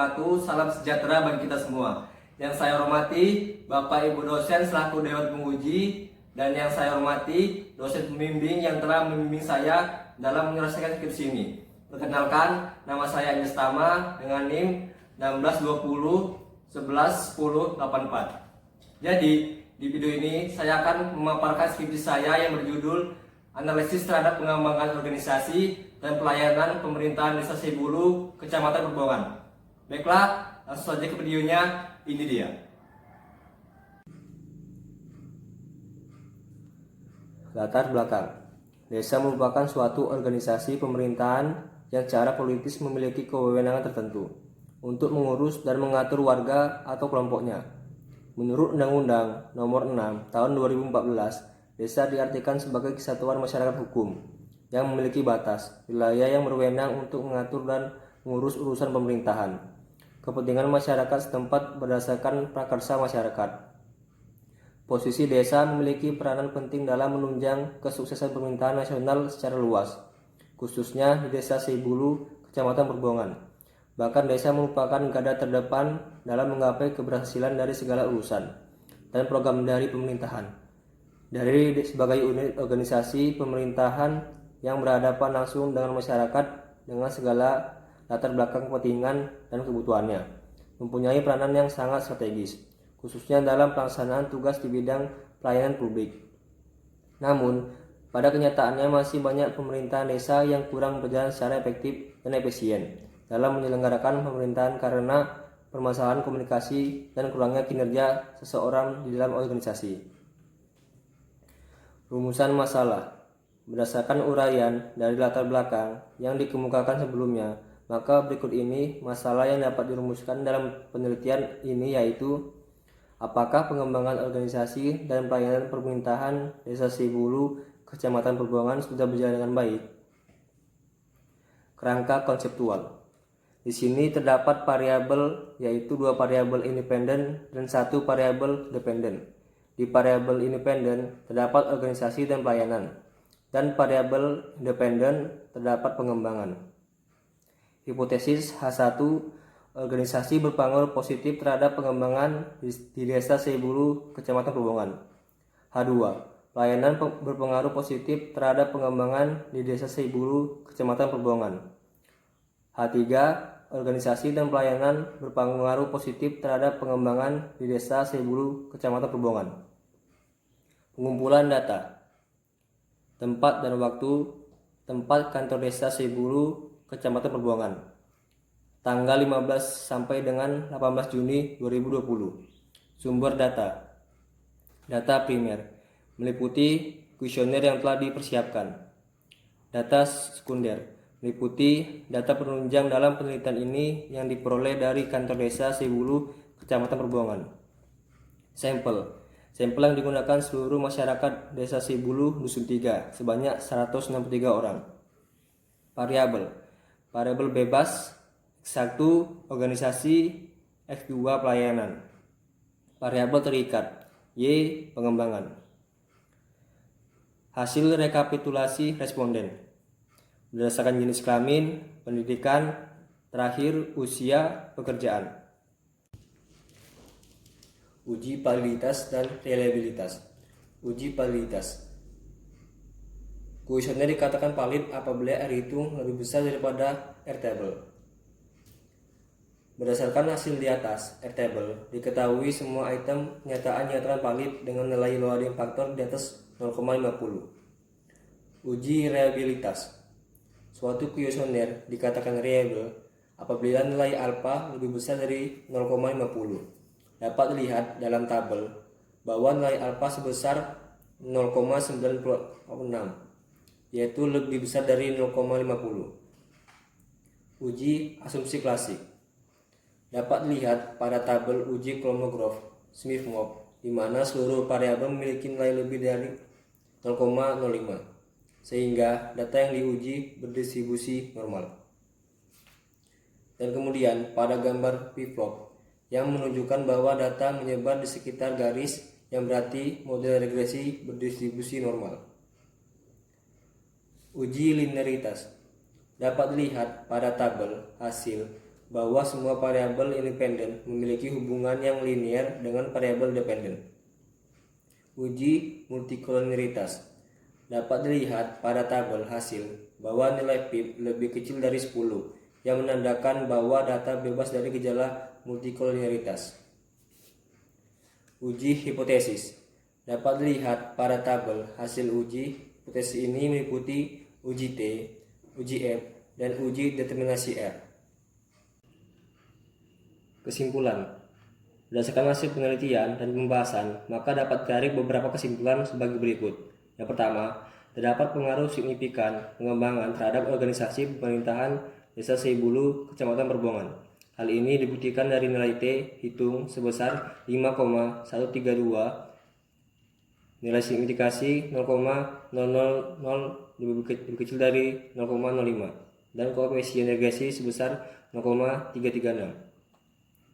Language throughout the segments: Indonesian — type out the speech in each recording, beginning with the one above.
wabarakatuh. Salam sejahtera bagi kita semua. Yang saya hormati Bapak Ibu dosen selaku Dewan Penguji, dan yang saya hormati dosen pembimbing yang telah membimbing saya dalam menyelesaikan skripsi ini. Perkenalkan, nama saya Anjas Tama dengan NIM 1620 11 10 84. Jadi, di video ini saya akan memaparkan skripsi saya yang berjudul Analisis terhadap pengembangan organisasi dan pelayanan pemerintahan Desa Seibulu, Kecamatan Perbongan. Baiklah, langsung saja ke videonya. Ini dia. Latar belakang. Desa merupakan suatu organisasi pemerintahan yang secara politis memiliki kewenangan tertentu untuk mengurus dan mengatur warga atau kelompoknya. Menurut Undang-Undang Nomor 6 Tahun 2014, desa diartikan sebagai kesatuan masyarakat hukum yang memiliki batas wilayah yang berwenang untuk mengatur dan mengurus urusan pemerintahan, kepentingan masyarakat setempat berdasarkan prakarsa masyarakat. Posisi desa memiliki peranan penting dalam menunjang kesuksesan pemerintahan nasional secara luas, khususnya di Desa Seibulu, Kecamatan Perbongan. Bahkan desa merupakan garda terdepan dalam menggapai keberhasilan dari segala urusan dan program dari pemerintahan. Dari sebagai unit organisasi pemerintahan yang berhadapan langsung dengan masyarakat dengan segala latar belakang kepentingan dan kebutuhannya, mempunyai peranan yang sangat strategis, khususnya dalam pelaksanaan tugas di bidang pelayanan publik. Namun, pada kenyataannya masih banyak pemerintahan desa yang kurang berjalan secara efektif dan efisien dalam menyelenggarakan pemerintahan karena permasalahan komunikasi dan kurangnya kinerja seseorang di dalam organisasi. Rumusan masalah. Berdasarkan uraian dari latar belakang yang dikemukakan sebelumnya, maka berikut ini masalah yang dapat dirumuskan dalam penelitian ini, yaitu apakah pengembangan organisasi dan pelayanan pemerintahan Desa Seibulu, Kecamatan Perbongan sudah berjalan dengan baik. Kerangka konseptual. Di sini terdapat variabel, yaitu 2 variabel independen dan 1 variabel dependen. Di variabel independen terdapat organisasi dan pelayanan, dan variabel independen terdapat pengembangan. Hipotesis H1, organisasi berpengaruh positif terhadap pengembangan di Desa Seibulu, Kecamatan Perbongan. H2, pelayanan berpengaruh positif terhadap pengembangan di Desa Seibulu, Kecamatan Perbongan. H3, organisasi dan pelayanan berpengaruh positif terhadap pengembangan di Desa Seibulu, Kecamatan Perbongan. Pengumpulan data. Tempat dan waktu tempat kantor Desa Seibulu, Kecamatan Perbongan. Tanggal 15 sampai dengan 18 Juni 2020. Sumber data. Data primer meliputi kuesioner yang telah dipersiapkan. Data sekunder meliputi data penunjang dalam penelitian ini yang diperoleh dari kantor Desa Seibulu, Kecamatan Perbongan. Sampel yang digunakan seluruh masyarakat Desa Seibulu Dusun 3 sebanyak 163 orang. Variabel bebas X1 organisasi, X2 pelayanan. Variabel terikat Y pengembangan. Hasil rekapitulasi responden berdasarkan jenis kelamin, pendidikan, terakhir usia, pekerjaan. Uji validitas dan reliabilitas. Uji validitas. Kuesioner dikatakan valid apabila R itu lebih besar daripada R-table. Berdasarkan hasil di atas R-table, diketahui semua item pernyataan nyatakan valid dengan nilai loading factor di atas 0,50. Uji reliabilitas. Suatu kuesioner dikatakan reliable apabila nilai alfa lebih besar dari 0,50. Dapat dilihat dalam tabel bahwa nilai alfa sebesar 0,96, yaitu lebih besar dari 0,50. Uji asumsi klasik. Dapat dilihat pada tabel uji Kolmogorov Smith-Moltke, di mana seluruh variabel memiliki nilai lebih dari 0,05, sehingga data yang diuji berdistribusi normal. Dan kemudian pada gambar p-plot yang menunjukkan bahwa data menyebar di sekitar garis yang berarti model regresi berdistribusi normal. Uji linearitas dapat dilihat pada tabel hasil bahwa semua variabel independen memiliki hubungan yang linier dengan variabel dependen. Uji multikolinialitas. Dapat dilihat pada tabel hasil bahwa nilai PIP lebih kecil dari 10, yang menandakan bahwa data bebas dari gejala multikolinialitas. Uji hipotesis. Dapat dilihat pada tabel hasil uji hipotesis ini meliputi uji T, uji F, dan uji determinasi R. Kesimpulan. Berdasarkan hasil penelitian dan pembahasan, maka dapat ditarik beberapa kesimpulan sebagai berikut. Yang pertama, terdapat pengaruh signifikan pengembangan terhadap organisasi pemerintahan Desa Seibulu, Kecamatan Perbongan. Hal ini dibuktikan dari nilai T hitung sebesar 5,132, nilai signifikasi 0,000 lebih kecil dari 0,05, dan koefisien regresi sebesar 0,336.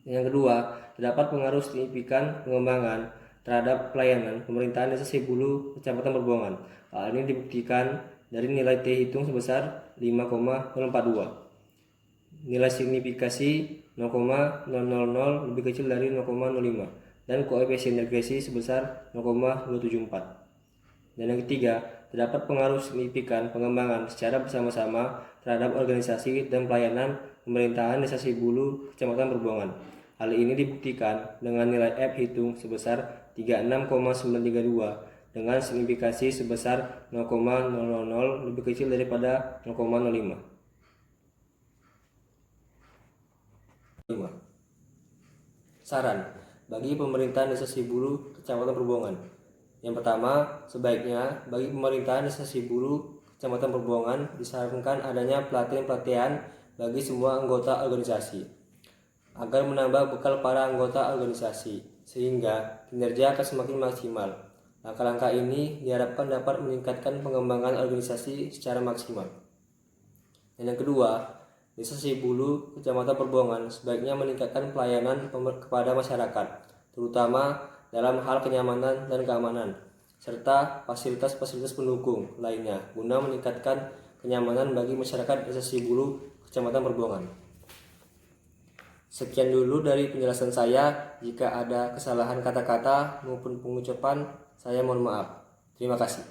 Yang kedua, terdapat pengaruh signifikan pengembangan terhadap pelayanan pemerintahan Desa Seibulu, Kecamatan Perbongan. Hal ini dibuktikan dari nilai T hitung sebesar 5,042. Nilai signifikasi 0,000 lebih kecil dari 0,05, dan koefisien regresi sebesar 0,274. Dan yang ketiga, terdapat pengaruh signifikan pengembangan secara bersama-sama terhadap organisasi dan pelayanan pemerintahan Desa Seibulu, Kecamatan Perbongan. Hal ini dibuktikan dengan nilai F hitung sebesar 36,932 dengan signifikasi sebesar 0,000 lebih kecil daripada 0,05. Saran bagi pemerintahan Desa Seibulu, Kecamatan Perbongan. Yang pertama, sebaiknya bagi pemerintahan Desa Seibulu, Kecamatan Perbongan disarankan adanya pelatihan-pelatihan bagi semua anggota organisasi agar menambah bekal para anggota organisasi, sehingga kinerja akan semakin maksimal. Langkah-langkah ini diharapkan dapat meningkatkan pengembangan organisasi secara maksimal. Dan yang kedua, Desa Seibulu, Kecamatan Perbongan sebaiknya meningkatkan pelayanan kepada masyarakat, terutama dalam hal kenyamanan dan keamanan, serta fasilitas-fasilitas pendukung lainnya guna meningkatkan kenyamanan bagi masyarakat Desa Seibulu, Kecamatan Perbongan. Sekian dulu dari penjelasan saya. Jika ada kesalahan kata-kata maupun pengucapan, saya mohon maaf. Terima kasih.